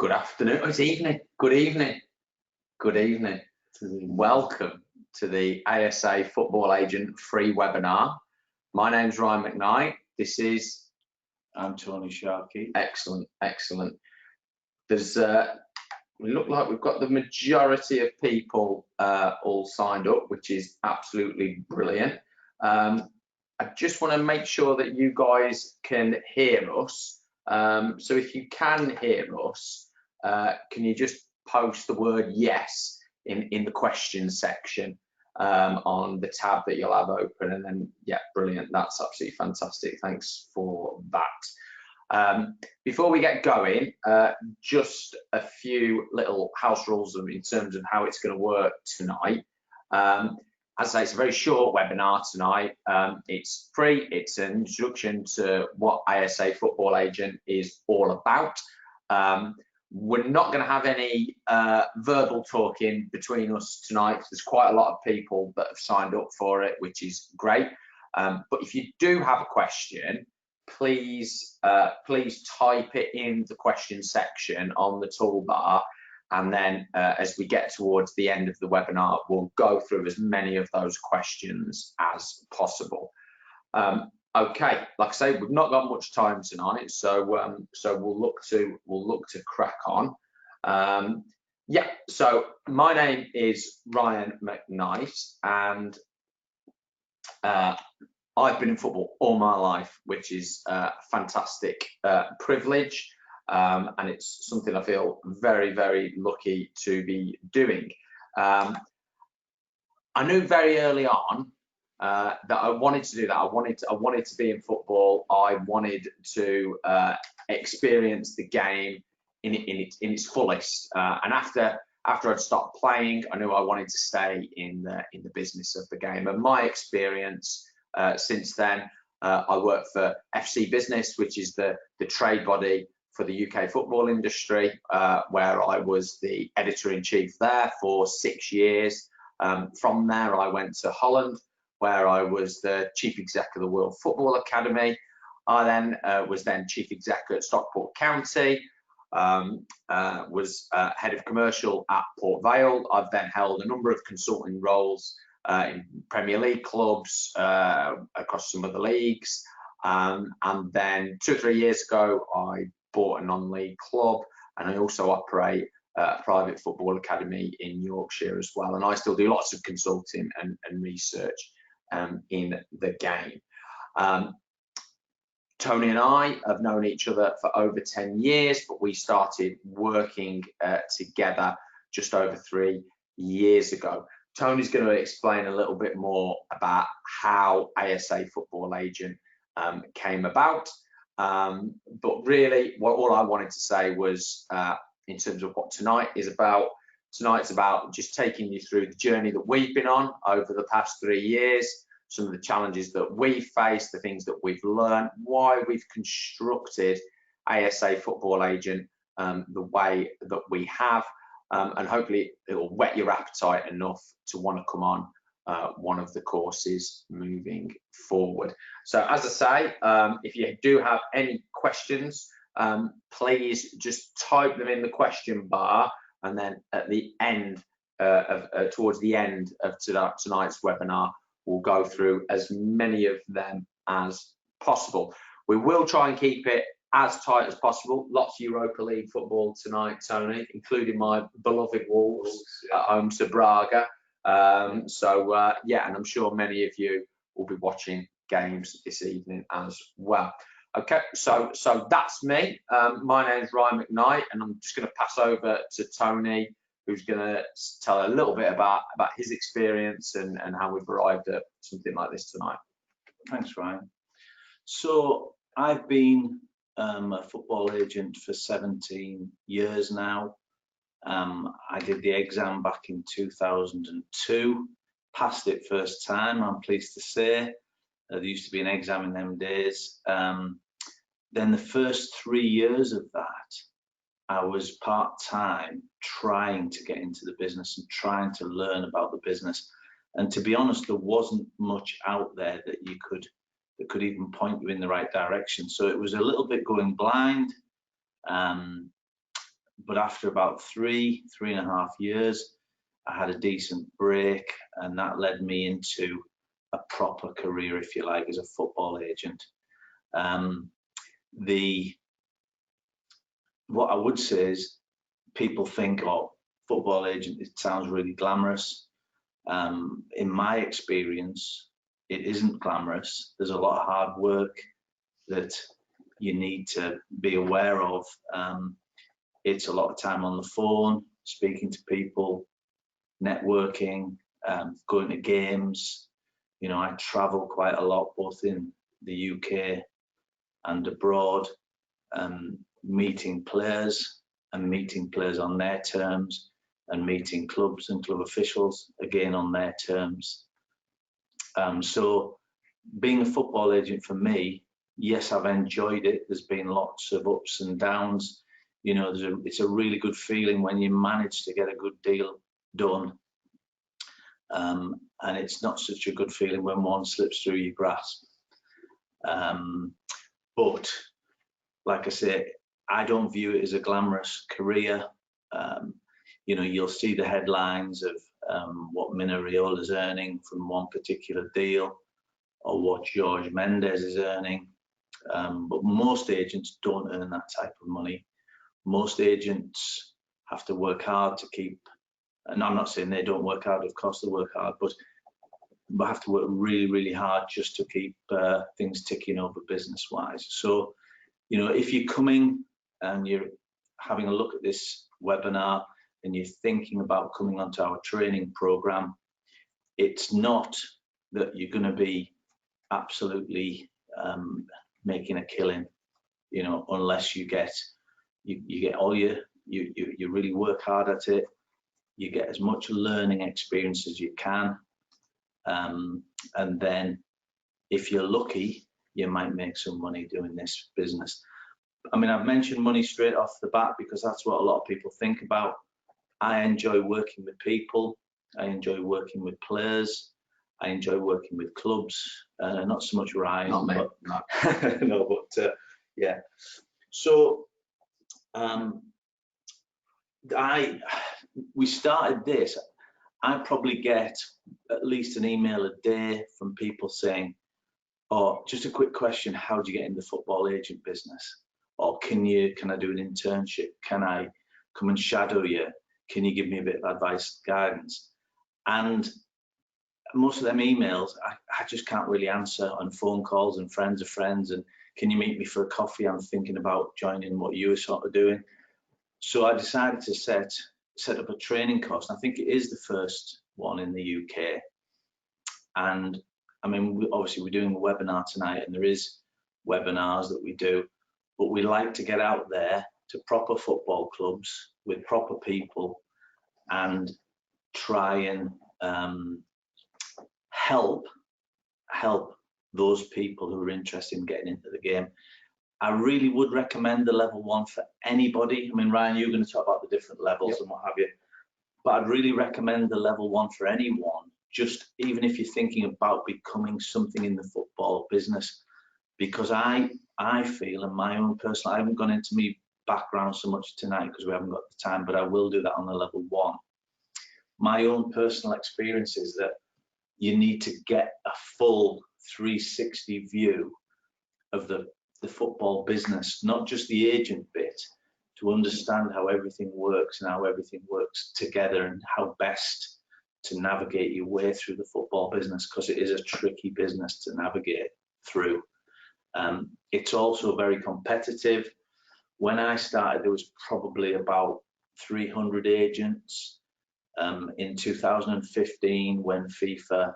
Good afternoon. Oh, it's evening. Good evening. Good evening. Welcome to the ASA Football Agent free webinar. My name's Ryan McKnight. This is... I'm Tony Sharkey. Excellent, excellent. There's we look like we've got the majority of people all signed up, which is absolutely brilliant. I just want to make sure that you guys can hear us. So if you can hear us, can you just post the word yes in the questions section on the tab that you'll have open, and then yeah, brilliant. That's absolutely fantastic. Thanks for that. Before we get going, just a few little house rules in terms of how it's going to work tonight. As I say, it's a very short webinar tonight. It's free. It's an introduction to what ASA Football Agent is all about. We're not going to have any verbal talking between us tonight. There's quite a lot of people that have signed up for it, which is great. But if you do have a question, please type it in the question section on the toolbar, and then as we get towards the end of the webinar, we'll go through as many of those questions as possible. Okay, like I say, we've not got much time tonight, so we'll look to crack on. Yeah, so my name is Ryan McKnight, and I've been in football all my life, which is a fantastic privilege, and it's something I feel very, very lucky to be doing. I knew very early on that I wanted to do that. I wanted to be in football. I wanted to experience the game in its fullest. And after I'd stopped playing, I knew I wanted to stay in the business of the game. And my experience since then, I worked for FC Business, which is the trade body for the UK football industry, where I was the editor-in-chief there for 6 years. From there, I went to Holland, where I was the chief exec of the World Football Academy. I then was chief exec at Stockport County, was head of commercial at Port Vale. I've then held a number of consulting roles in Premier League clubs, across some of the leagues. And then 2 or 3 years ago, I bought a non-league club, and I also operate a private football academy in Yorkshire as well. And I still do lots of consulting and research in the game. Tony and I have known each other for over 10 years, but we started working together just over 3 years ago. Tony's going to explain a little bit more about how ASA Football Agent came about. But really, all I wanted to say was, in terms of what tonight is about, tonight's about just taking you through the journey that we've been on over the past 3 years, some of the challenges that we've faced, the things that we've learned, why we've constructed ASA Football Agent the way that we have, and hopefully it will whet your appetite enough to want to come on one of the courses moving forward. So as I say, if you do have any questions, please just type them in the question bar, and then at the end, towards the end of tonight's webinar, we'll go through as many of them as possible. We will try and keep it as tight as possible. Lots of Europa League football tonight, Tony, including my beloved Wolves at home to Braga. Yeah, and I'm sure many of you will be watching games this evening as well. Okay, so that's me. My name's Ryan McKnight, and I'm just going to pass over to Tony, who's going to tell a little bit about his experience and how we've arrived at something like this tonight. Thanks, Ryan. So I've been a football agent for 17 years now. I did the exam back in 2002, passed it first time, I'm pleased to say. There used to be an exam in them days. Then the first 3 years of that, I was part-time trying to get into the business and trying to learn about the business. And to be honest, there wasn't much out there that could even point you in the right direction. So it was a little bit going blind. but after about 3.5 years, I had a decent break, and that led me into a proper career, if you like, as a football agent. What I would say is, people think, oh, football agent, it sounds really glamorous. In my experience, it isn't glamorous. There's a lot of hard work that you need to be aware of. It's a lot of time on the phone, speaking to people, networking, going to games. You know, I travel quite a lot, both in the UK and abroad, meeting players on their terms, and meeting clubs and club officials, again, on their terms. So being a football agent for me, yes, I've enjoyed it. There's been lots of ups and downs. You know, it's a really good feeling when you manage to get a good deal done. And it's not such a good feeling when one slips through your grasp. But like I say, I don't view it as a glamorous career. You know, you'll see the headlines of what Mina is earning from one particular deal, or what George Mendes is earning. But most agents don't earn that type of money. Most agents have to work hard to keep, and I'm not saying they don't work hard, of course they work hard, but have to work really, really hard just to keep things ticking over business-wise. So, you know, if you're coming and you're having a look at this webinar and you're thinking about coming onto our training program, it's not that you're going to be absolutely making a killing, you know, unless you get all you really work hard at it. You get as much learning experience as you can, and then if you're lucky, you might make some money doing this business. I mean, I've mentioned money straight off the bat because that's what a lot of people think about. I enjoy working with people. I enjoy working with players. I enjoy working with clubs. Not so much Ryan, Not me, but no. no, but yeah. So we started this. I probably get at least an email a day from people saying, "Oh, just a quick question: how do you get in the football agent business?" Or can I do an internship? Can I come and shadow you? Can you give me a bit of advice, guidance? And most of them emails, I just can't really answer on phone calls and friends of friends. And can you meet me for a coffee? I'm thinking about joining what you were sort of doing. So I decided to set up a training course. I think it is the first one in the UK. And I mean, obviously we're doing a webinar tonight, and there is webinars that we do, but we like to get out there to proper football clubs with proper people and try and help those people who are interested in getting into the game. I really would recommend the level 1 for anybody. I mean, Ryan, you're going to talk about the different levels. Yep. And what have you, but I'd really recommend the level 1 for anyone, just even if you're thinking about becoming something in the football business, because I feel, in my own personal, I haven't gone into my background so much tonight because we haven't got the time, but I will do that on the level 1. My own personal experience is that you need to get a full 360 view of the football business, not just the agent bit, to understand how everything works and how everything works together and how best to navigate your way through the football business, because it is a tricky business to navigate through. It's also very competitive. When I started, there was probably about 300 agents. In 2015, when FIFA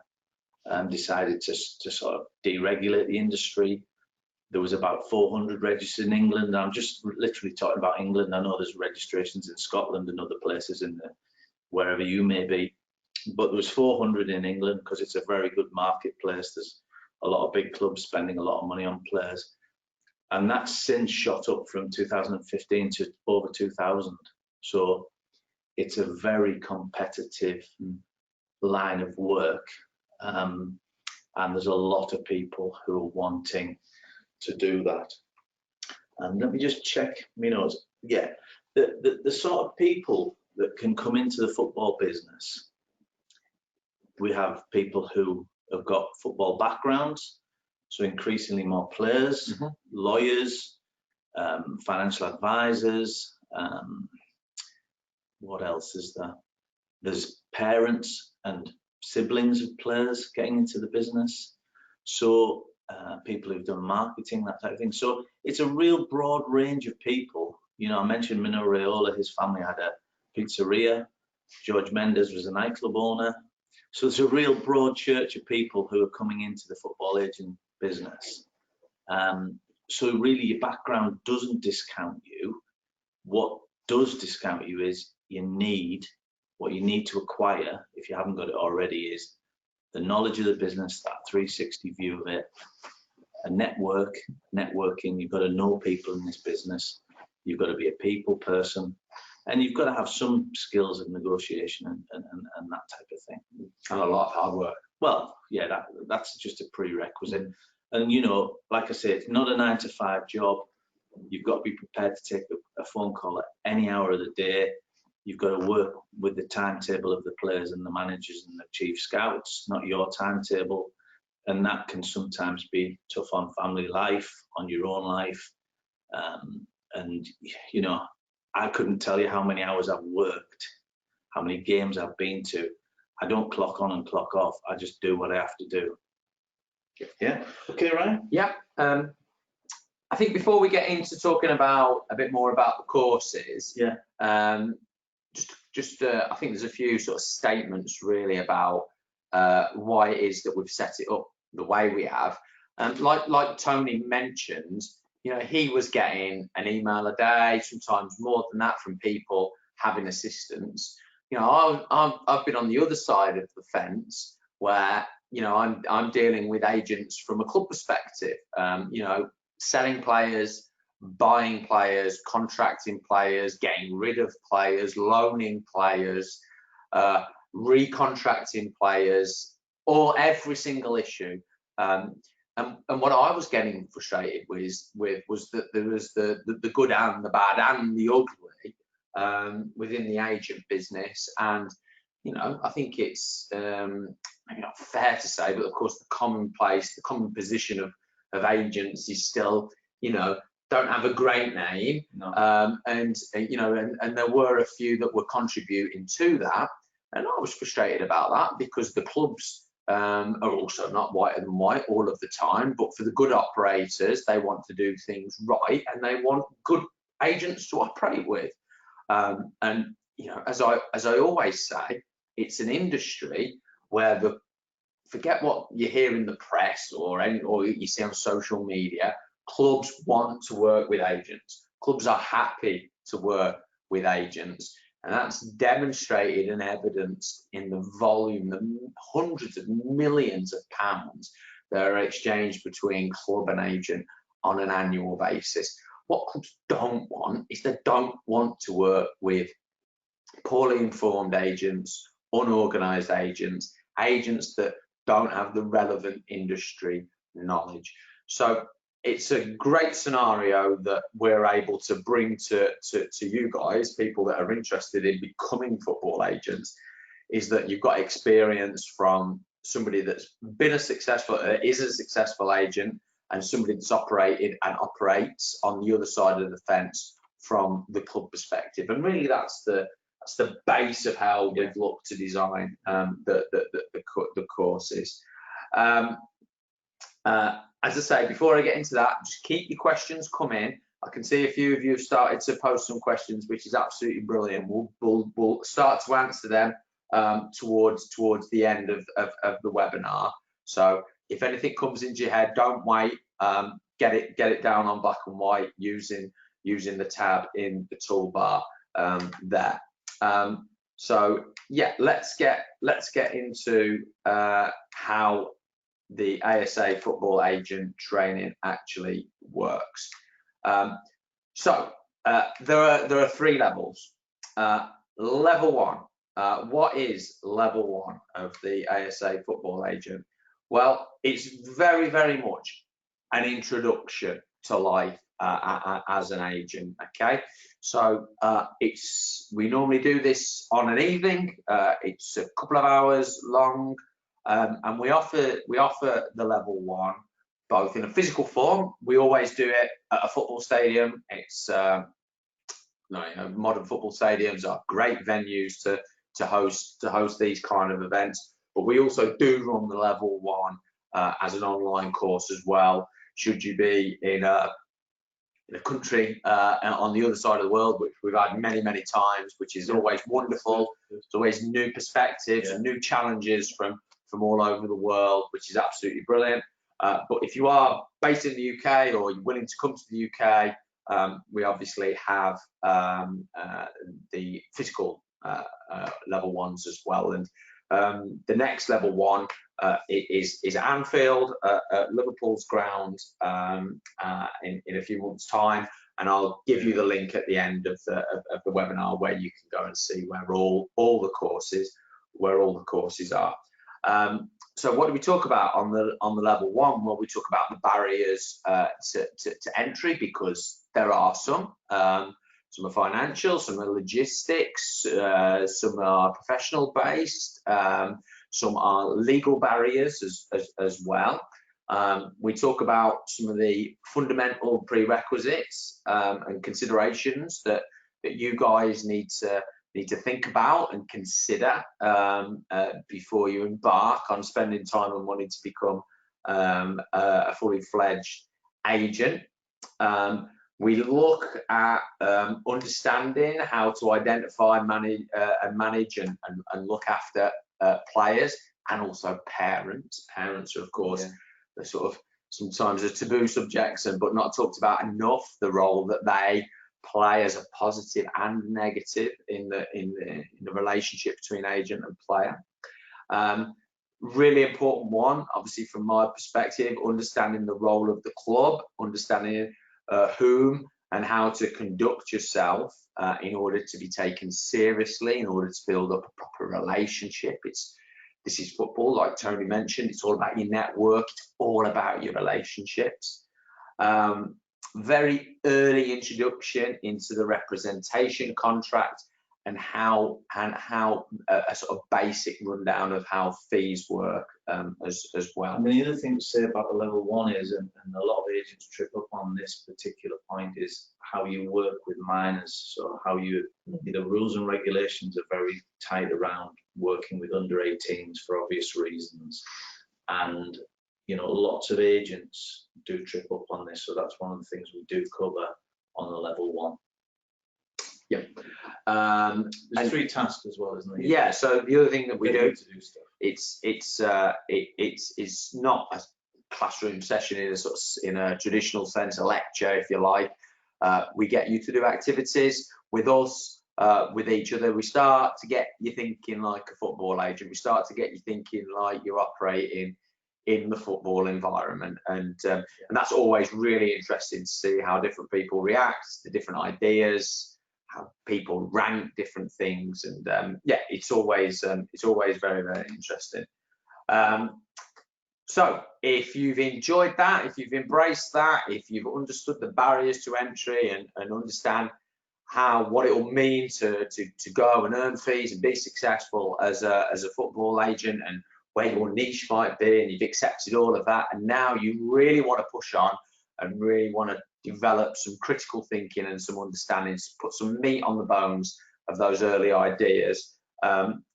decided to sort of deregulate the industry, there was about 400 registered in England. I'm just literally talking about England. I know there's registrations in Scotland and other places in wherever you may be, but there was 400 in England because it's a very good marketplace. There's a lot of big clubs spending a lot of money on players, and that's since shot up from 2015 to over 2,000. So it's a very competitive line of work, and there's a lot of people who are wanting to do that. And let me just check my notes. Yeah, the sort of people that can come into the football business, we have people who have got football backgrounds, so increasingly more players, lawyers, financial advisors, what else is there? There's parents and siblings of players getting into the business, so people who've done marketing, that type of thing. So it's a real broad range of people. You know, I mentioned Mino Raiola, his family had a pizzeria. George Mendes was a nightclub owner. So there's a real broad church of people who are coming into the football agent business. So really your background doesn't discount you. What does discount you is what you need to acquire, if you haven't got it already, is the knowledge of the business, that 360 view of it, a networking. You've got to know people in this business. You've got to be a people person, and you've got to have some skills of negotiation and that type of thing. And a lot of hard work. Well, yeah, that's just a prerequisite. And you know, like I say, it's not a 9-to-5 job. You've got to be prepared to take a phone call at any hour of the day. You've got to work with the timetable of the players and the managers and the chief scouts, not your timetable. And that can sometimes be tough on family life, on your own life. And, you know, I couldn't tell you how many hours I've worked, how many games I've been to. I don't clock on and clock off. I just do what I have to do. Yeah. Okay, Ryan? Yeah. I think before we get into talking about a bit more about the courses, yeah, I think there's a few sort of statements really about why it is that we've set it up the way we have. Like Tony mentioned, you know, he was getting an email a day, sometimes more than that, from people having assistance. You know, I've been on the other side of the fence where, you know, I'm dealing with agents from a club perspective. You know, selling players, buying players, contracting players, getting rid of players, loaning players, recontracting players, or every single issue. And what I was getting frustrated with was that there was the good and the bad and the ugly within the agent business. And you know, I think it's maybe not fair to say, but of course the common position of agents is still, you know, don't have a great name. No. And you know, and there were a few that were contributing to that, and I was frustrated about that because the clubs are also not whiter than white all of the time, but for the good operators, they want to do things right and they want good agents to operate with. And you know, as I always say, it's an industry where forget what you hear in the press or you see on social media. Clubs want to work with agents. Clubs are happy to work with agents. And that's demonstrated and evidenced in the volume, the hundreds of millions of pounds that are exchanged between club and agent on an annual basis. What clubs don't want is they don't want to work with poorly informed agents, unorganized agents, agents that don't have the relevant industry knowledge. So it's a great scenario that we're able to bring to you guys, people that are interested in becoming football agents, is that you've got experience from somebody that's been is a successful agent, and somebody that's operated and operates on the other side of the fence from the club perspective. And really that's the base of how we've looked to design the courses. As I say, before I get into that, just keep your questions coming. I can see a few of you have started to post some questions, which is absolutely brilliant. We'll start to answer them towards the end of the webinar. So if anything comes into your head, don't wait. Get it down on black and white using the tab in the toolbar there. So yeah, let's get into how the ASA football agent training actually works. So there are 3 levels. Level 1. What is level 1 of the ASA football agent? Well, it's very, very much an introduction to life as an agent. Okay, So we normally do this on an evening. It's a couple of hours long, and we offer the level 1 both in a physical form. We always do it at a football stadium. It's modern football stadiums are great venues to host these kind of events, but we also do run the level 1 as an online course as well. Should you be in a country on the other side of the world, which we've had many times, which is always wonderful. It's always new perspectives and new challenges from all over the world, which is absolutely brilliant. But if you are based in the UK or you're willing to come to the UK, we obviously have the physical level 1s as well. And the next level 1 is at Anfield, at Liverpool's ground, in a few months' time, and I'll give you the link at the end of the webinar where you can go and see where all the courses are. So what do we talk about on the level 1? Well, we talk about the barriers to entry, because there are some. Some are financial, some are logistics, some are professional based, some are legal barriers as well. We talk about some of the fundamental prerequisites and considerations that you guys need to think about and consider before you embark on spending time and money to become a fully fledged agent. We look at understanding how to identify, manage and look after players, and also parents. Parents are, of course, the sort of sometimes a taboo subjects, but not talked about enough. The role that they play as a positive and negative in the relationship between agent and player. Really important one, obviously, from my perspective, understanding the role of the club, understanding whom and how to conduct yourself in order to be taken seriously, in order to build up a proper relationship. This is football, like Tony mentioned. It's all about your network. It's all about your relationships. Very early introduction into the representation contract, and how a sort of basic rundown of how fees work as well. And the other thing to say about the level 1 is, and a lot of agents trip up on this particular point, is how you work with minors. So how the rules and regulations are very tight around working with under 18s for obvious reasons. And lots of agents do trip up on this. So that's one of the things we do cover on the level 1. Yeah. There's 3 tasks as well, isn't there? Yeah. So the other thing that we do to do stuff. It's not a classroom session in a traditional sense, a lecture, if you like. We get you to do activities with us, with each other. We start to get you thinking like a football agent. We start to get you thinking like you're operating in the football environment, and that's always really interesting to see how different people react to different ideas, how people rank different things, and it's always very interesting. So if you've enjoyed that, if you've embraced that, if you've understood the barriers to entry and understand what it will mean to go and earn fees and be successful as a football agent, and where your niche might be, and you've accepted all of that, and now you really want to push on and really want to develop some critical thinking and some understanding, to put some meat on the bones of those early ideas,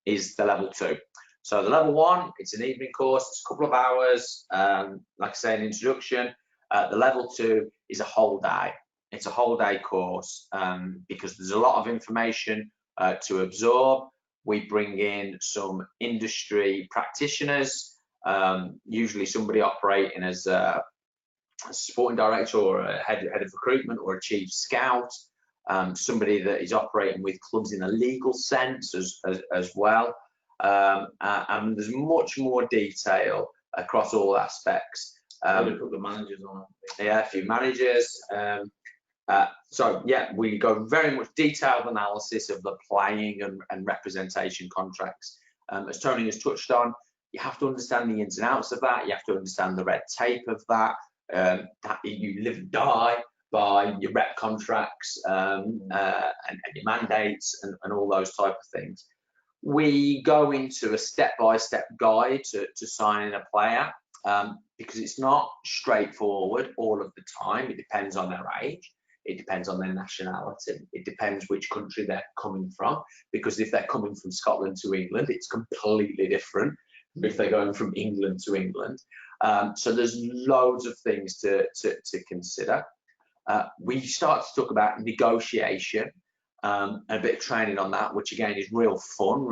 is the level 2. So the level 1, it's an evening course, it's a couple of hours, like I say, an introduction. The level 2 is a whole day. It's a whole day course, because there's a lot of information to absorb. We bring in some industry practitioners, usually somebody operating as a sporting director or a head of recruitment or a chief scout, somebody that is operating with clubs in a legal sense as well. And there's much more detail across all aspects. Put the managers on. Yeah, a few managers. So yeah, we go very much detailed analysis of the playing and representation contracts. As Tony has touched on, you have to understand the ins and outs of that. You have to understand the red tape of that. That you live and die by your rep contracts and your mandates and all those type of things. We go into a step-by-step guide to signing a player because it's not straightforward all of the time. It depends on their age. It depends on their nationality. It depends which country they're coming from, because if they're coming from Scotland to England, it's completely different if they're going from England to England. So there's loads of things to consider. We start to talk about negotiation, and a bit of training on that, which again is real fun,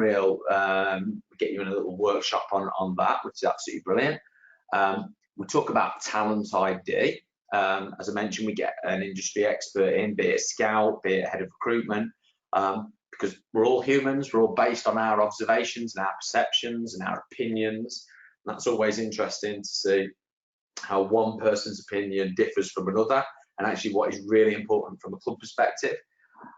get you in a little workshop on that, which is absolutely brilliant. We talk about talent ID. As I mentioned, we get an industry expert in, be it a scout, be it a head of recruitment, because we're all humans, we're all based on our observations and our perceptions and our opinions. And that's always interesting to see how one person's opinion differs from another, and actually what is really important from a club perspective.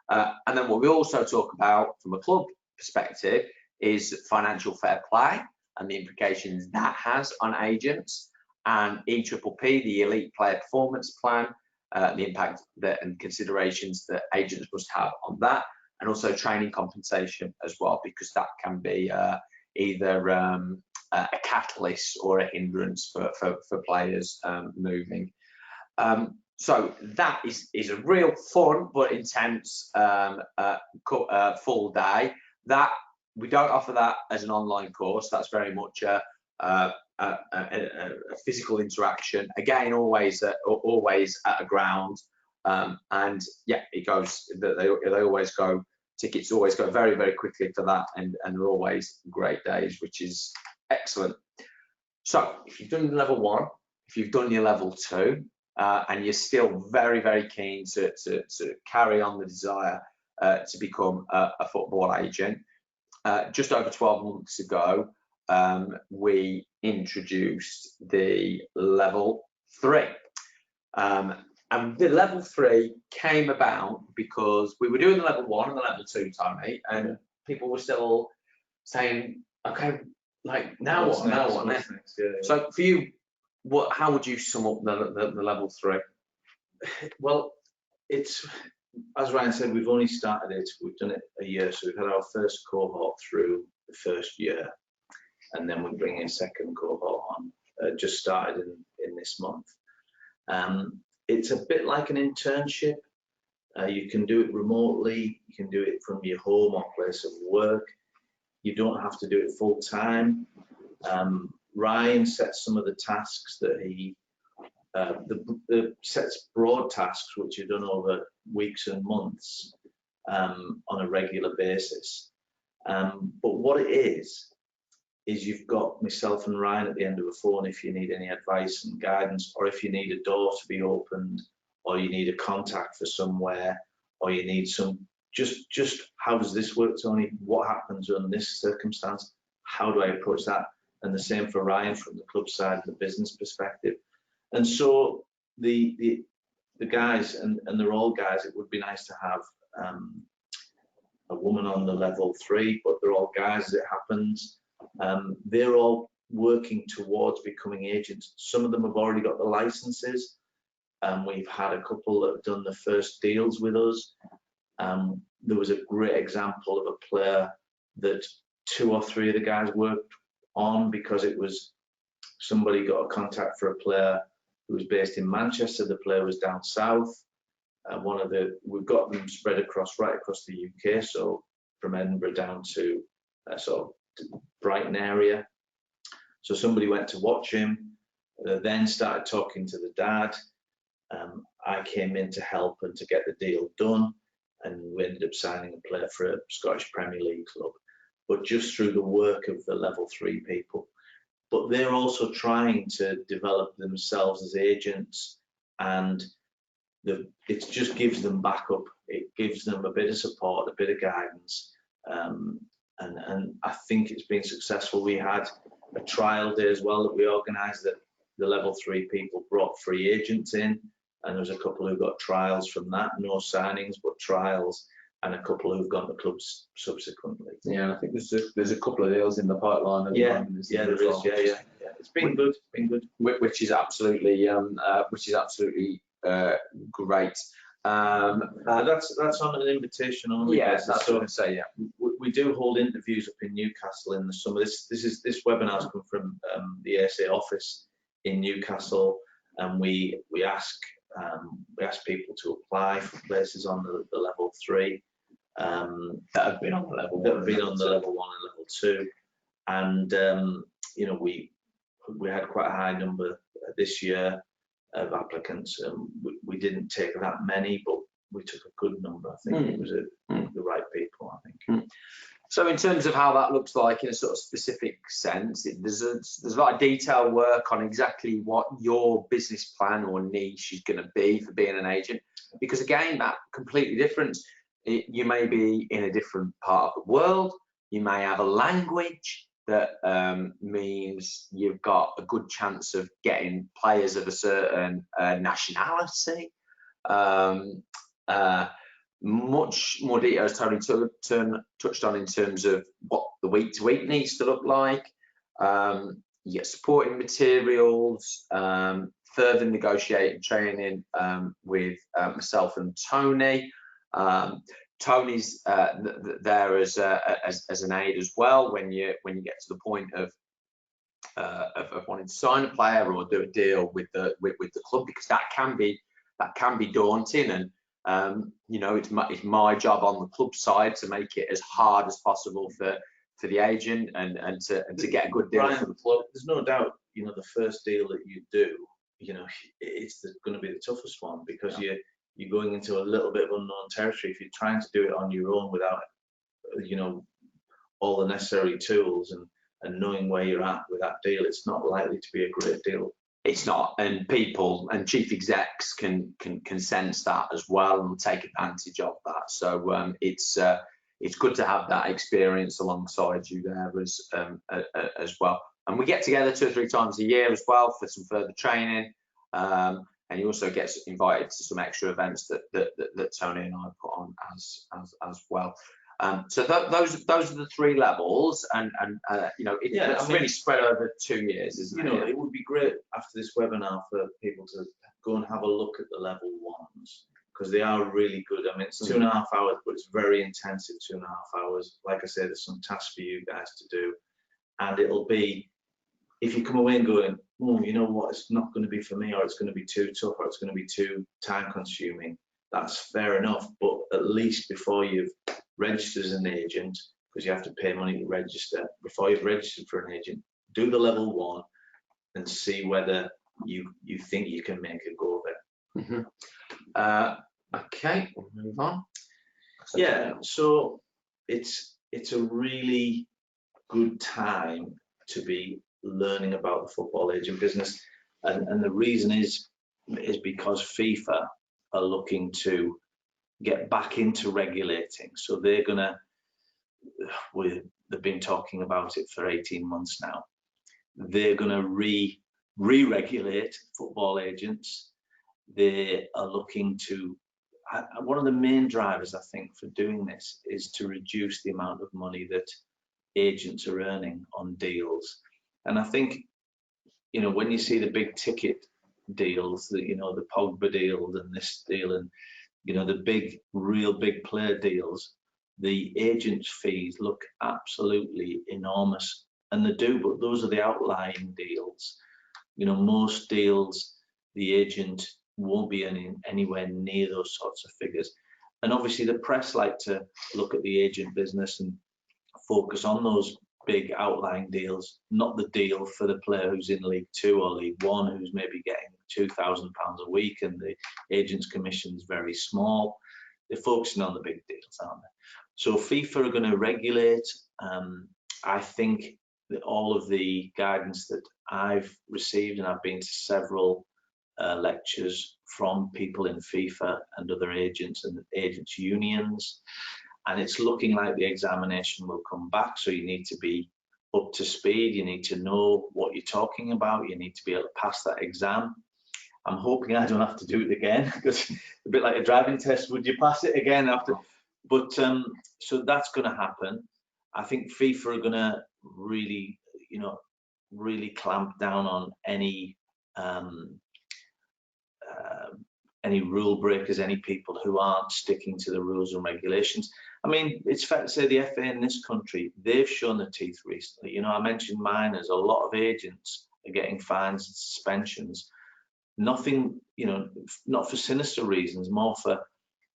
And then what we also talk about from a club perspective is financial fair play and the implications that has on agents, and EPPP, the Elite Player Performance Plan, the impact and considerations that agents must have on that, and also training compensation as well, because that can be either a catalyst or a hindrance for players moving. So that is a real fun but intense full day. That we don't offer that as an online course. That's very much a physical interaction. Again, always at a ground, and yeah, it goes. They always go. Tickets always go very, very quickly for that, and they're always great days, which is excellent. So if you've done level 1, if you've done your level 2, and you're still very, very keen to carry on the desire to become a football agent, just over 12 months ago, we introduced the level 3. And the level 3 came about because we were doing the level 1 and the level 2, Tony, and people were still saying, okay, like now what? Now what next? Yeah. So for you, how would you sum up the level 3? Well, it's, as Ryan said, we've only started it. We've done it a year, so we've had our first cohort through the first year, and then we're bringing a second cohort on. Just started in this month. It's a bit like an internship. You can do it remotely. You can do it from your home or place of work. You don't have to do it full time. Ryan sets some of the tasks that he sets broad tasks which are done over weeks and months on a regular basis. But what it is you've got myself and Ryan at the end of the phone if you need any advice and guidance, or if you need a door to be opened, or you need a contact for somewhere, or you need some just how does this work, Tony? What happens in this circumstance? How do I approach that? And the same for Ryan from the club side, the business perspective. And so the guys, and they're all guys, it would be nice to have a woman on the level 3, but they're all guys as it happens. They're all working towards becoming agents. Some of them have already got the licenses. We've had a couple that have done the first deals with us. There was a great example of a player that 2 or 3 of the guys worked on, because it was somebody got a contact for a player who was based in Manchester. The player was down south. We've got them spread right across the UK, so from Edinburgh down to sort of Brighton area. So somebody went to watch him, then started talking to the dad. I came in to help and to get the deal done, and we ended up signing a player for a Scottish Premier League club, but just through the work of the level 3 people. But they're also trying to develop themselves as agents, and it just gives them backup. It gives them a bit of support, a bit of guidance, and I think it's been successful. We had a trial day as well that we organised, that the level 3 people brought free agents in, and there was a couple who got trials from that, no signings but trials, and a couple who've gone to clubs subsequently. Yeah, I think there's a couple of deals in the pipeline at the moment. Yeah, there is. Yeah. It's been good. Which is absolutely Great. That's on an invitation only. Yeah, basis. that's So what I'm saying. Yeah. we do hold interviews up in Newcastle in the summer. This webinar's come from the ASA office in Newcastle, and we ask people to apply for places on the level 3 That have been on the level that one. have been on the level 1 and level 2, and you know, we had quite a high number this year of applicants. We didn't take that many, but we took a good number. I think it was the right people, I think. So in terms of how that looks like in a sort of specific sense, there's a lot of detail work on exactly what your business plan or niche is going to be for being an agent, because again, that completely different. You may be in a different part of the world. You may have a language that means you've got a good chance of getting players of a certain nationality. Much more detail as Tony touched on in terms of what the week-to-week needs to look like. You get supporting materials, further negotiating training with myself and Tony. Tony's there as an aid as well when you get to the point of wanting to sign a player or do a deal with the club, because that can be daunting, and you know, it's my job on the club side to make it as hard as possible for the agent and to get a good deal Brian, for the club. There's no doubt, you know, the first deal that you do, you know, it's going to be the toughest one, because you're going into a little bit of unknown territory. If you're trying to do it on your own without, you know, all the necessary tools and knowing where you're at with that deal, it's not likely to be a great deal. It's not, and people and chief execs can sense that as well and take advantage of that. So it's good to have that experience alongside you there as well. And we get together 2 or 3 times a year as well for some further training. And you also get invited to some extra events that Tony and I put on as well. So those are the 3 levels, and you know, it's really spread over 2 years, isn't it? You know, it would be great after this webinar for people to go and have a look at the level 1s, because they are really good. I mean, it's 2.5 hours, but it's very intensive 2.5 hours. Like I said, there's some tasks for you guys to do, and it'll be, if you come away and going, oh, you know what, it's not going to be for me, or it's going to be too tough, or it's going to be too time consuming, that's fair enough. But at least before you've registered as an agent, because you have to pay money to register, before you've registered for an agent, do the level 1 and see whether you think you can make a go of it. Okay, we'll move on. Yeah, so it's a really good time to be learning about the football agent business, and the reason is because FIFA are looking to get back into regulating. So they've been talking about it for 18 months now. They're going to re-regulate football agents. They are looking to, one of the main drivers, I think, for doing this is to reduce the amount of money that agents are earning on deals. And I think, you know, when you see the big ticket deals, that, you know, the Pogba deal and this deal, and, you know, the real big player deals, the agent's fees look absolutely enormous, and they do, but those are the outlying deals. You know, most deals, the agent won't be earning anywhere near those sorts of figures. And obviously the press like to look at the agent business and focus on those big outlying deals, not the deal for the player who's in League 2 or League 1, who's maybe getting £2,000 a week and the agent's commission is very small. They're focusing on the big deals, aren't they? So FIFA are going to regulate. I think that all of the guidance that I've received, and I've been to several lectures from people in FIFA and other agents and agents unions, and it's looking like the examination will come back. So you need to be up to speed, you need to know what you're talking about, you need to be able to pass that exam. I'm hoping I don't have to do it again, because it's a bit like a driving test, would you pass it again after? But so that's going to happen. I think FIFA are going to really, you know, really clamp down on any any rule breakers, any people who aren't sticking to the rules and regulations. I mean, it's fair to say the FA in this country, they've shown their teeth recently. You know, I mentioned minors, a lot of agents are getting fines and suspensions. Nothing, you know, not for sinister reasons, more for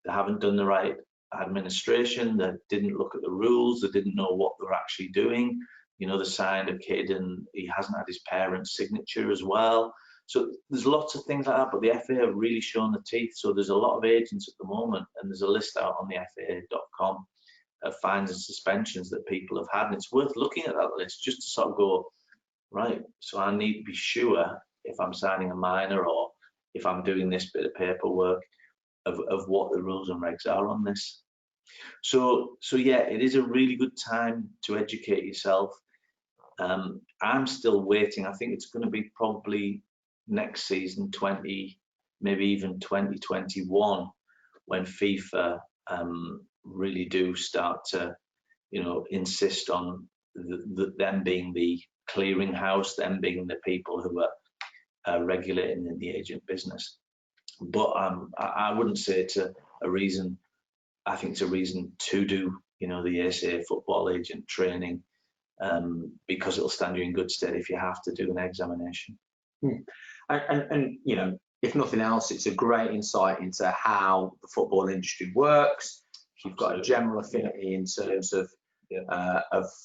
they haven't done the right administration, they didn't look at the rules, they didn't know what they're actually doing. You know, they signed a kid and he hasn't had his parents' signature as well. So there's lots of things like that, but the FA have really shown the teeth. So there's a lot of agents at the moment, and there's a list out on the FA.com of fines and suspensions that people have had. And it's worth looking at that list just to sort of go, right, so I need to be sure if I'm signing a minor or if I'm doing this bit of paperwork of what the rules and regs are on this. So yeah, it is a really good time to educate yourself. I'm still waiting. I think it's going to be probably next season, maybe even 2021, when FIFA really do start to, you know, insist on them being the clearinghouse, them being the people who are regulating in the agent business. But I wouldn't say it's a reason. I think it's a reason to do, you know, the ASA Football Agent training, because it'll stand you in good stead if you have to do an examination. And you know, if nothing else, it's a great insight into how the football industry works. If you've got a general affinity in terms of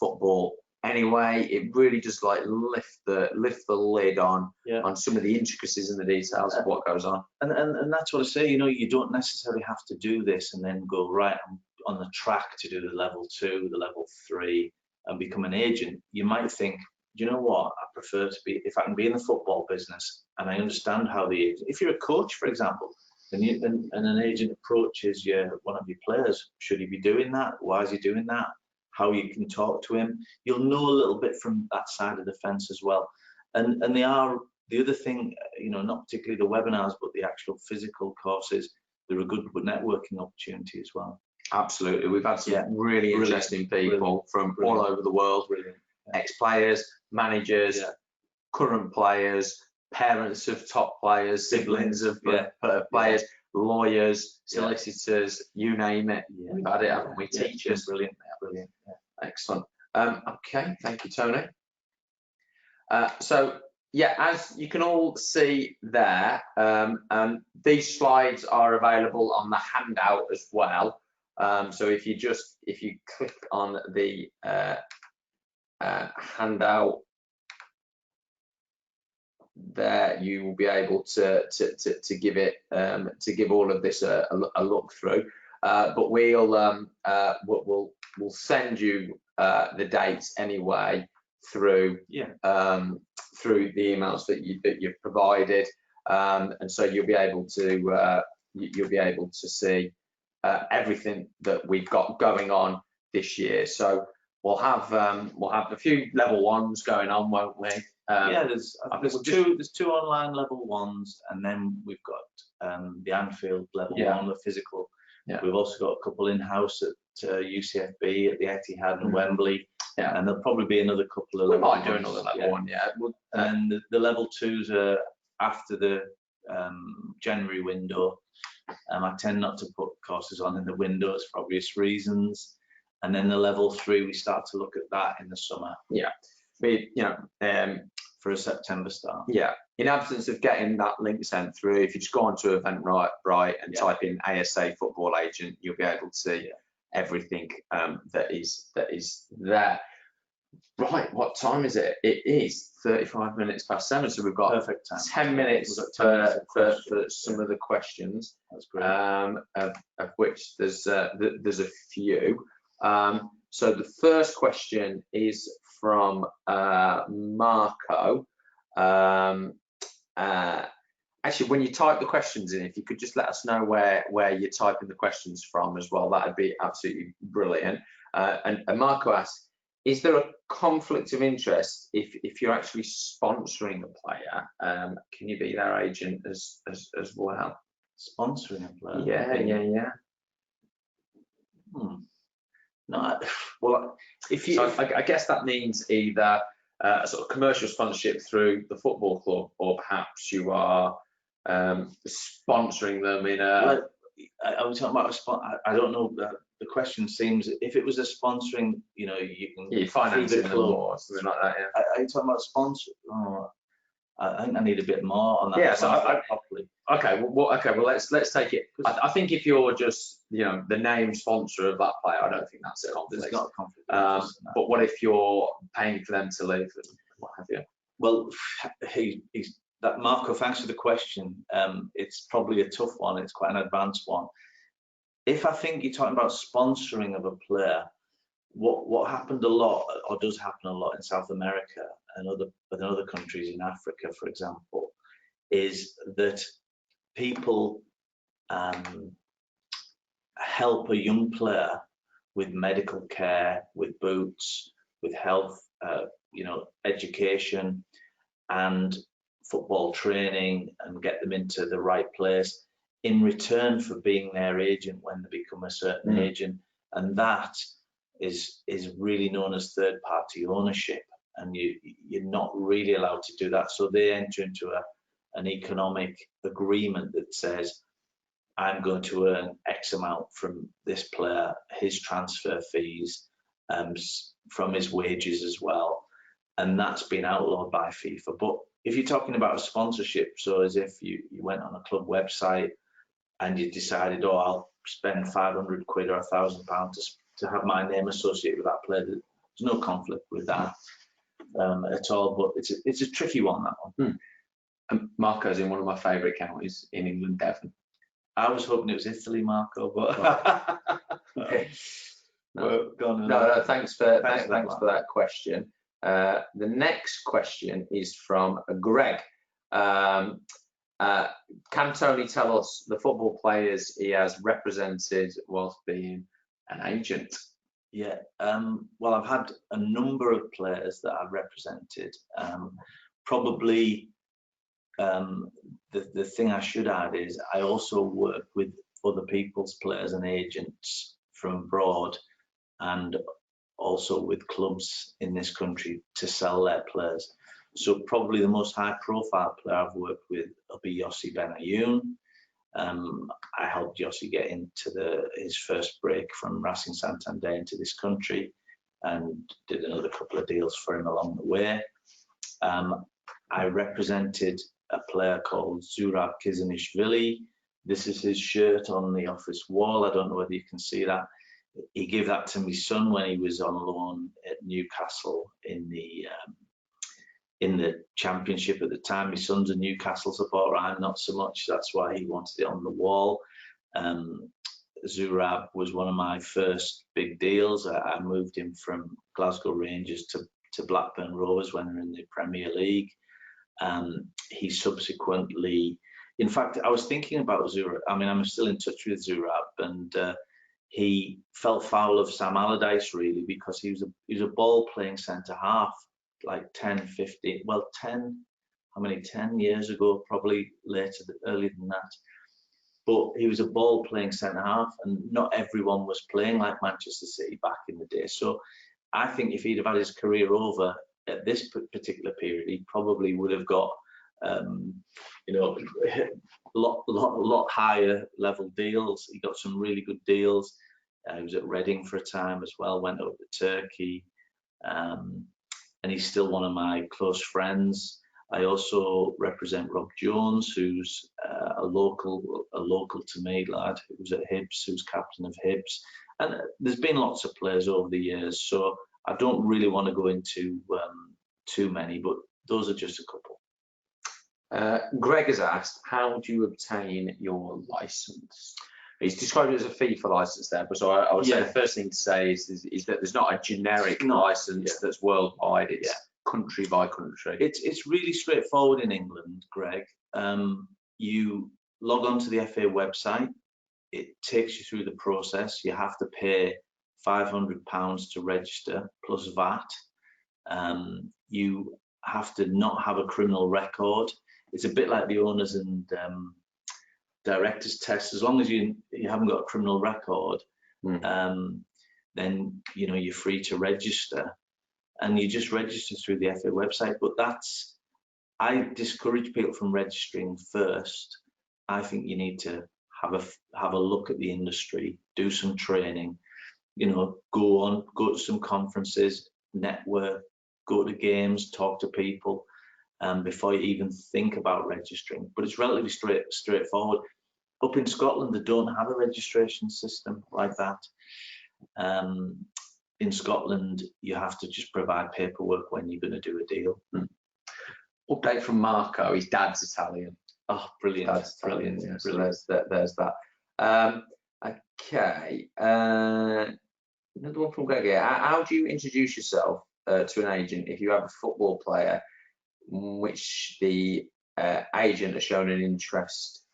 football anyway, it really just like lift the lid on some of the intricacies and the details of what goes on. And that's what I say, you know, you don't necessarily have to do this and then go, right, I'm on the track to do the level 2, the level 3 and become an agent. You might think, do you know what, I prefer to be, if I can be in the football business and I understand how the agent, if you're a coach, for example, and an agent approaches one of your players, should he be doing that? Why is he doing that? How you can talk to him, you'll know a little bit from that side of the fence as well. And they are, the other thing, you know, not particularly the webinars, but the actual physical courses, they're a good networking opportunity as well. Absolutely, we've had some really interesting people from all over the world, ex-players, managers, current players, parents of top players, siblings of players, lawyers, solicitors, you name it. We've had it, haven't we? Teachers. Brilliant. Excellent. Okay, thank you, Tony. So yeah, as you can all see there, these slides are available on the handout as well. So if you click on the handout there, you will be able to give all of this a look through. But we'll send you the dates anyway through through the emails that you've provided, and so you'll be able to see everything that we've got going on this year. So we'll have a few level 1s going on, won't we? There's two online level 1s, and then we've got the Anfield level 1, the physical. We've also got a couple in-house at UCFB, at the Etihad and Wembley, and there'll probably be another couple of. We might do another level 1, and then the level 2s are after the January window. I tend not to put courses on in the windows for obvious reasons, and then the level 3 we start to look at that in the summer. For a September start. In absence of getting that link sent through, if you just go onto Eventbrite and type in ASA Football Agent, you'll be able to see everything that is there. Right, what time is it? It is 35 minutes past 7, so we've got perfect time. 10 minutes for some of the questions. That's great. Of which there's a few. So the first question is from Marco. Actually, when you type the questions in, if you could just let us know where you're typing the questions from as well, that'd be absolutely brilliant. And Marco asks, is there a conflict of interest if you're actually sponsoring a player? Can you be their agent as well? Sponsoring a player? Yeah. No, well, if you, so I guess that means either a sort of commercial sponsorship through the football club, or perhaps you are sponsoring them in a. Like, I was talking about I don't know. The question seems, if it was a sponsoring, you know, you can Financing them or something like that. Yeah. Are you talking about sponsor? Oh, I think I need a bit more on that. Yeah. So properly. Okay. Well, let's take it. I think if you're just, you know, the name sponsor of that player, I don't think that's a conflict. There's not a conflict. But what if you're paying for them to leave and what have you? Well, that Marco, thanks for the question. It's probably a tough one. It's quite an advanced one. If I think you're talking about sponsoring of a player, what happened a lot, or does happen a lot in South America and other countries in Africa, for example, is that people help a young player with medical care, with boots, with health, you know, education and football training, and get them into the right place in return for being their agent when they become a certain agent. And that is really known as third party ownership, and you're not really allowed to do that. So they enter into an economic agreement that says, I'm going to earn X amount from this player, his transfer fees, from his wages as well, and that's been outlawed by FIFA. But if you're talking about a sponsorship, so as if you went on a club website and you decided, oh, I'll spend 500 quid or £1,000 to have my name associated with that player, there's no conflict with that at all. But it's a tricky one, that one. And Marco's in one of my favourite counties in England, Devon. I was hoping it was Italy, Marco, but no, thanks for that question. The next question is from Greg. Can Tony tell us the football players he has represented whilst being an agent? Yeah, well, I've had a number of players that I've represented. Probably the thing I should add is I also work with other people's players and agents from abroad, and also with clubs in this country to sell their players. So probably the most high profile player I've worked with will be Yossi Benayoun. I helped Yossi get into his first break from Racing Santander into this country, and did another couple of deals for him along the way. I represented a player called Zurab Kizanishvili. This is his shirt on the office wall. I don't know whether you can see that. He gave that to my son when he was on loan at Newcastle in the Championship at the time. My son's a Newcastle supporter, I'm not so much. That's why he wanted it on the wall. Zurab was one of my first big deals. I moved him from Glasgow Rangers to Blackburn Rovers when they're in the Premier League. He subsequently, in fact, I was thinking about Zurab. I mean, I'm still in touch with Zurab, and he fell foul of Sam Allardyce really, because he was a ball playing centre half like 10 years ago, probably earlier than that. But he was a ball playing centre half, and not everyone was playing like Manchester City back in the day. So I think if he'd have had his career over at this particular period, he probably would have got you know, lot higher level deals. He got some really good deals. He was at Reading for a time as well, went over to Turkey, and he's still one of my close friends. I also represent Rob Jones, who's a local to me lad, who's at Hibs, who's captain of Hibs. And there's been lots of players over the years, so I don't really want to go into too many, but those are just a couple. Greg has asked, how do you obtain your license? He's described it as a FIFA license there, but so I would say the first thing to say is that there's not a generic license that's worldwide. It's country by country. It's really straightforward in England, Greg. You log on to the FA website. It takes you through the process. You have to pay £500 to register plus VAT. You have to not have a criminal record. It's a bit like the owners and directors test. As long as you haven't got a criminal record, then you know you're free to register, and you just register through the FA website. But that's I discourage people from registering first. I think you need to have a look at the industry, do some training, you know, go to some conferences, network, go to games, talk to people before you even think about registering. But it's relatively straightforward. Up in Scotland, they don't have a registration system like that. In Scotland, you have to just provide paperwork when you're going to do a deal. Update from Marco, his dad's Italian. Oh, brilliant. Dad's Italian, Brilliant. yeah, so there's that. Okay, another one from Greg here. How do you introduce yourself to an agent if you have a football player in which the agent has shown an interest?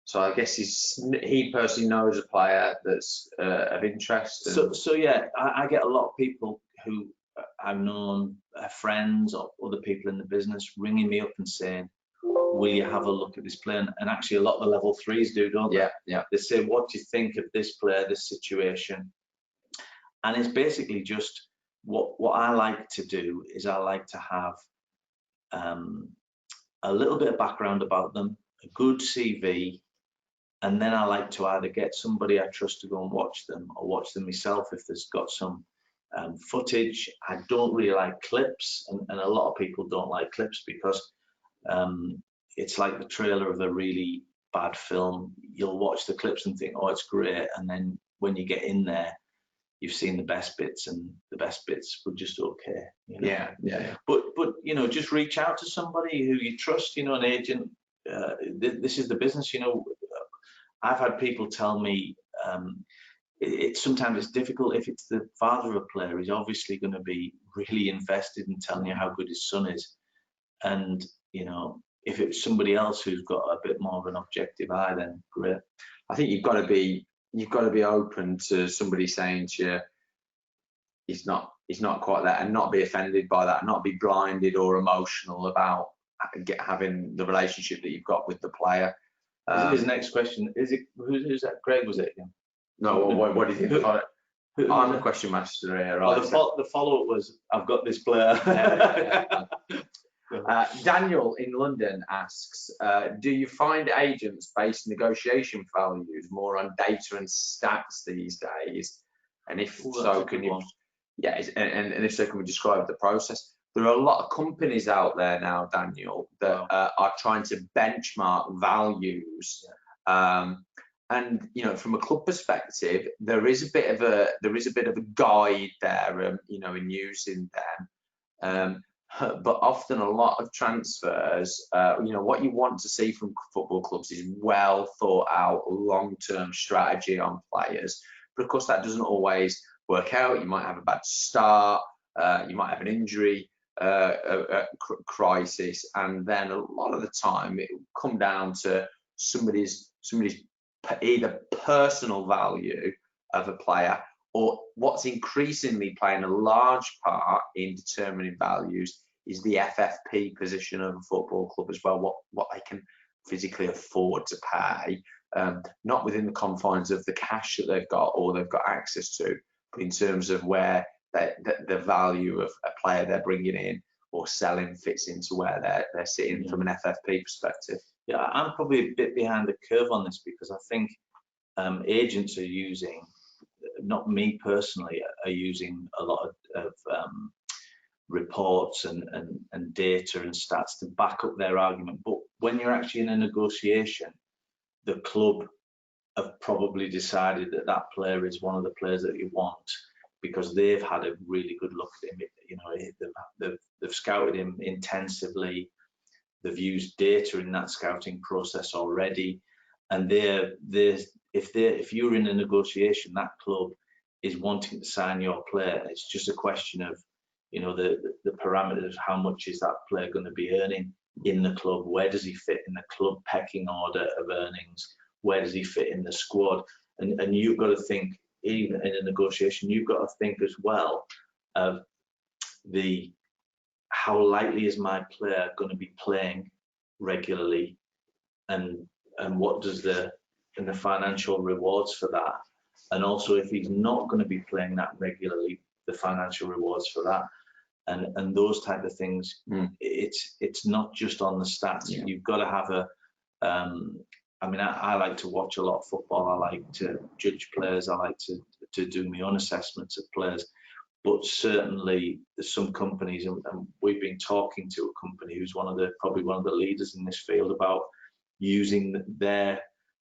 So I guess he personally knows a player that's of interest. So yeah, I get a lot of people who I've known, friends or other people in the business, ringing me up and saying, will you have a look at this player? And actually a lot of the level 3s do, don't they? Yeah, yeah. They say, what do you think of this player, this situation? And it's basically just what I like to do is I like to have a little bit of background about them, a good CV, and then I like to either get somebody I trust to go and watch them, or watch them myself if there's got some footage. I don't really like clips, and a lot of people don't like clips because it's like the trailer of a really bad film. You'll watch the clips and think, oh, it's great, and then when you get in there, you've seen the best bits, and the best bits were just okay. You know? Yeah. But you know, just reach out to somebody who you trust. You know, an agent. This is the business. You know, I've had people tell me sometimes it's difficult if it's the father of a player. He's obviously going to be really invested in telling you how good his son is, and you know, if it's somebody else who's got a bit more of an objective eye, then great. I think you've got to be open to somebody saying to you, he's not quite there, and not be offended by that, not be blinded or emotional about having the relationship that you've got with the player. His next question is it who's that? Greg, was it again? No, what do you think? I'm the question master here. Right? Oh, the follow-up was, I've got this player. Daniel in London asks, do you find agents base negotiation values more on data and stats these days? And if so, can you? Yeah, and if so, can we describe the process? There are a lot of companies out there now, Daniel, that are trying to benchmark values. And you know, from a club perspective, there is a bit of a guide there, you know, in using them. But often a lot of transfers, you know, what you want to see from football clubs is well thought out long-term strategy on players. But of course, that doesn't always work out. You might have a bad start, you might have an injury crisis, and then a lot of the time it will come down to somebody's either personal value of a player, or what's increasingly playing a large part in determining values is the FFP position of a football club as well, what they can physically afford to pay, not within the confines of the cash that they've got or they've got access to, but in terms of where the value of a player they're bringing in or selling fits into where they're sitting from an FFP perspective. Yeah, I'm probably a bit behind the curve on this because I think agents are using, not me personally, are using a lot of reports and data and stats to back up their argument. But when you're actually in a negotiation, the club have probably decided that that player is one of the players that you want because they've had a really good look at him. You know, they've scouted him intensively. They've used data in that scouting process already, and if you're in a negotiation, that club is wanting to sign your player. It's just a question of, you know, the parameters. How much is that player going to be earning in the club? Where does he fit in the club pecking order of earnings? Where does he fit in the squad? And you've got to think, even in a negotiation, you've got to think as well of how likely is my player going to be playing regularly, and what does the financial rewards for that, and also if he's not going to be playing that regularly, the financial rewards for that. and those type of things. It's not just on the stats. You've got to have a I mean, I like to watch a lot of football. I like to judge players. I like to do my own assessments of players. But certainly there's some companies, and we've been talking to a company who's probably one of the leaders in this field about using their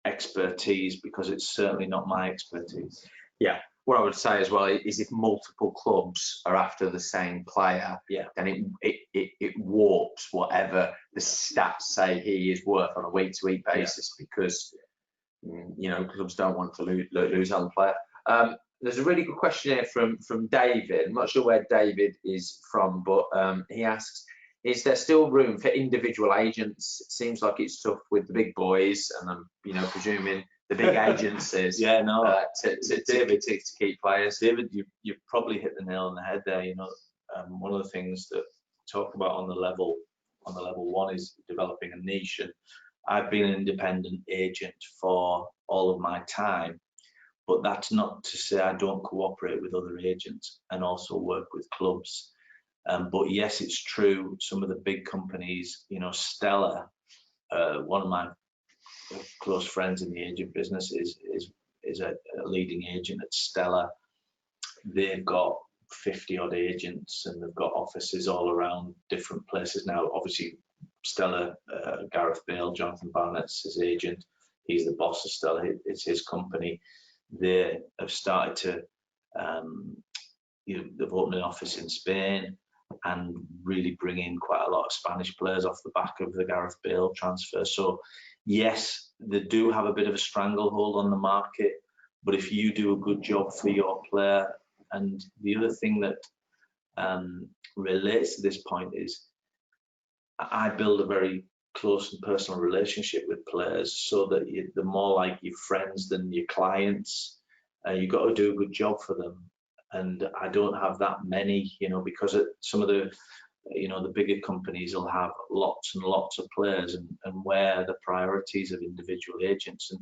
expertise, because it's certainly not my expertise. Yeah. What I would say as well is if multiple clubs are after the same player, then it warps whatever the stats say he is worth on a week-to-week basis, because clubs don't want to lose on the player. There's a really good question here from David. I'm not sure where David is from, but he asks, is there still room for individual agents? It seems like it's tough with the big boys, and I'm presuming the big agencies to keep players. David, you've probably hit the nail on the head there. One of the things that we talk about on the level one is developing a niche, and I've been an independent agent for all of my time, but that's not to say I don't cooperate with other agents and also work with clubs. But yes, it's true, some of the big companies, Stella, one of my close friends in the agent business is a leading agent at Stella. They've got 50 odd agents, and they've got offices all around different places now. Obviously Stella, Gareth Bale, Jonathan Barnett's his agent. He's the boss of Stella. It's his company. They have started to they've opened an office in Spain and really bring in quite a lot of Spanish players off the back of the Gareth Bale transfer. So yes, they do have a bit of a stranglehold on the market, but if you do a good job for your player, and the other thing that relates to this point is I build a very close and personal relationship with players, so that they're more like your friends than your clients. You've got to do a good job for them, and I don't have that many, because some of the the bigger companies will have lots and lots of players, and where the priorities of individual agents.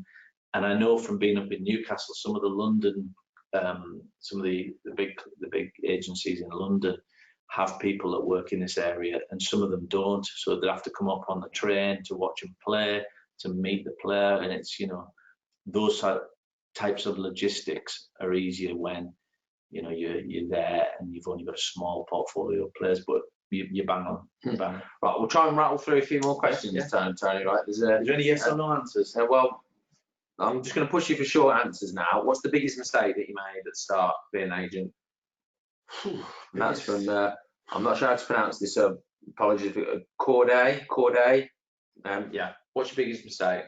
And I know from being up in Newcastle, some of the London, some of the big agencies in London have people that work in this area, and some of them don't. So they have to come up on the train to watch them play, to meet the player, and it's those types of logistics are easier when you're there and you've only got a small portfolio of players, but you bang on. Bang. Right, we'll try and rattle through a few more questions, Tony. Right, is there any yes or no answers? Well, I'm just going to push you for short answers now. What's the biggest mistake that you made at the start being an agent? That's from I'm not sure how to pronounce this, so apologies. Corday. Yeah. What's your biggest mistake?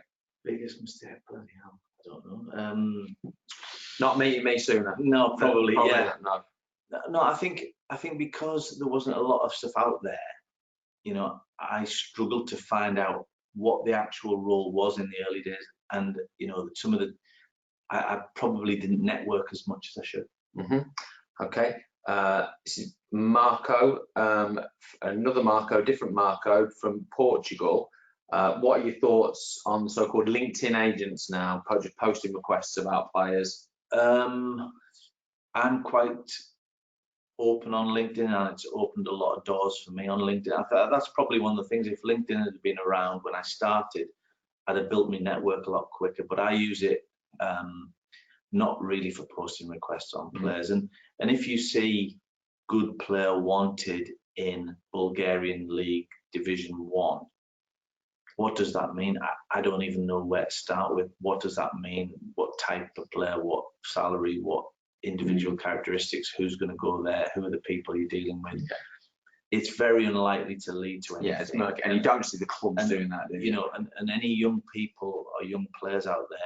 Biggest mistake? Bloody hell, I don't know. Not meeting me sooner. No, probably yeah. No, I think because there wasn't a lot of stuff out there, I struggled to find out what the actual role was in the early days, and some of I probably didn't network as much as I should. Okay. This is Marco, another Marco, different Marco from Portugal. What are your thoughts on the so-called LinkedIn agents now, just posting requests about players? I'm quite open on LinkedIn, and it's opened a lot of doors for me on LinkedIn. I thought that's probably one of the things. If LinkedIn had been around when I started, I'd have built my network a lot quicker. But I use it not really for posting requests on players. And if you see good player wanted in Bulgarian League Division 1, what does that mean? I don't even know where to start with. What does that mean? What type of player, what salary, what individual characteristics, who's going to go there, who are the people you're dealing with? It's very unlikely to lead to anything. Yeah, and you don't see the clubs doing that, do you? And any young people or young players out there,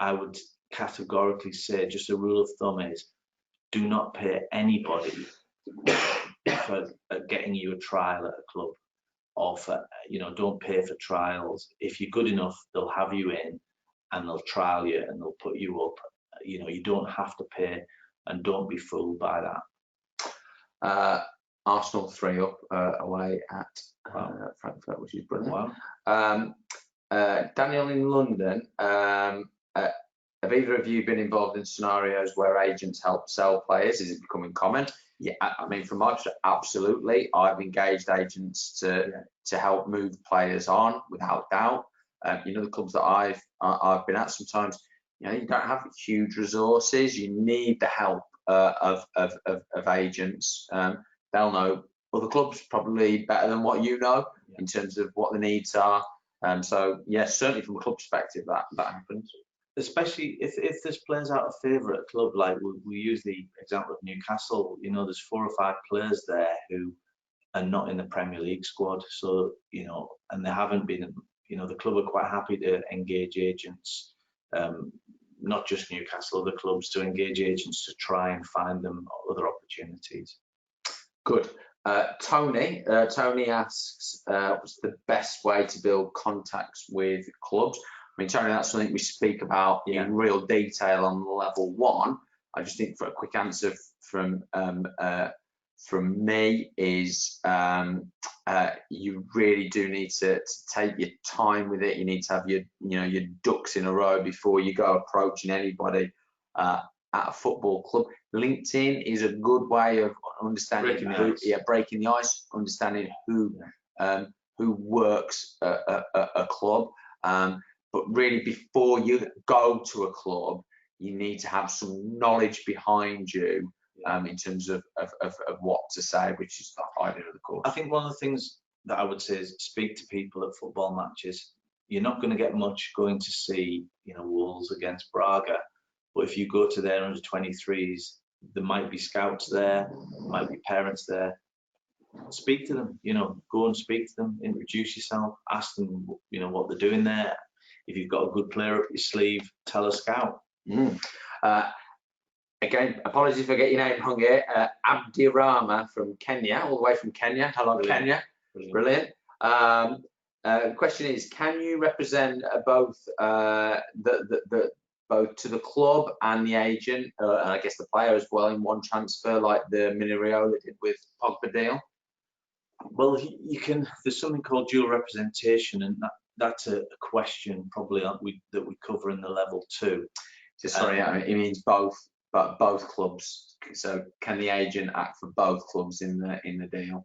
I would categorically say, just a rule of thumb is, do not pay anybody for getting you a trial at a club, or for, don't pay for trials. If you're good enough, they'll have you in and they'll trial you and they'll put you up. You don't have to pay, and don't be fooled by that. Arsenal 3-up away at Frankfurt, which is brilliant. Wow. Daniel in London, a have either of you been involved in scenarios where agents help sell players? Is it becoming common? Yeah, I mean, from my perspective, absolutely. I've engaged agents to help move players on, without doubt. You know, the clubs that I've been at, sometimes, you know, you don't have huge resources. You need the help of agents. They'll know other clubs probably better than what you know in terms of what the needs are. So yes, certainly from a club perspective, that happens. Especially if there's players out of favour at a club, like we use the example of Newcastle. You know, there's 4 or 5 players there who are not in the Premier League squad. So, you know, and they haven't been, you know, the club are quite happy to engage agents, not just Newcastle, other clubs, to engage agents to try and find them other opportunities. Good. Tony asks, what's the best way to build contacts with clubs? I mean, Tony, that's something we speak about in real detail on level 1. I just think for a quick answer from me is you really do need to take your time with it. You need to have your ducks in a row before you go approaching anybody at a football club. LinkedIn is a good way of understanding breaking the ice, understanding who works at a club. But really, before you go to a club, you need to have some knowledge behind you in terms of what to say, which is the idea of the course. I think one of the things that I would say is speak to people at football matches. You're not going to get much going to see, you know, Wolves against Braga, but if you go to their under-23s, there might be scouts there, might be parents there. Speak to them, you know, go and speak to them, introduce yourself, ask them, you know, what they're doing there. If you've got a good player up your sleeve, tell a scout. Again, apologies if I get your name wrong here. Abdirama from Kenya, all the way from Kenya. Hello, Brilliant. Kenya. Brilliant. Question is, can you represent both both to the club and the agent, and I guess the player as well, in one transfer, like the Miniriola did with Pogba deal? Well, you can. There's something called dual representation, and that's a question probably that we cover in the level 2. So sorry, it means both, but both clubs. So can the agent act for both clubs in the deal?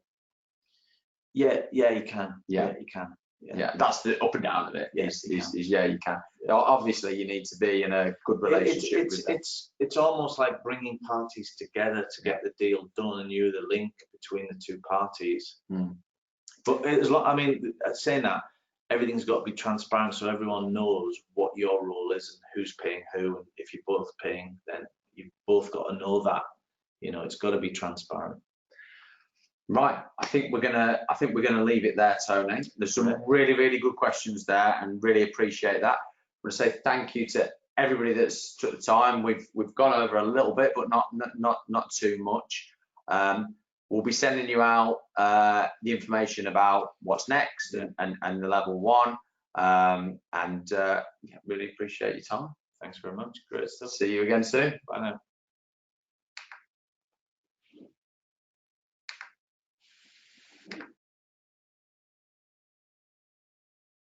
Yeah, you can. Yeah, you can. Yeah, that's the up and down of it. Yes, yeah, you can. Obviously, you need to be in a good relationship with them. It's almost like bringing parties together to get the deal done, and you're the link between the 2 parties. But I mean, saying that, everything's got to be transparent, so everyone knows what your role is and who's paying who. And if you're both paying, then you've both got to know that. You know, it's got to be transparent. Right, I think we're gonna leave it there, Tony. There's some really, really good questions there, and really appreciate that. I want to say thank you to everybody that's took the time. We've gone over a little bit, but not too much. We'll be sending you out the information about what's next and the level 1. Really appreciate your time. Thanks very much. Great stuff. See you again soon. Bye now.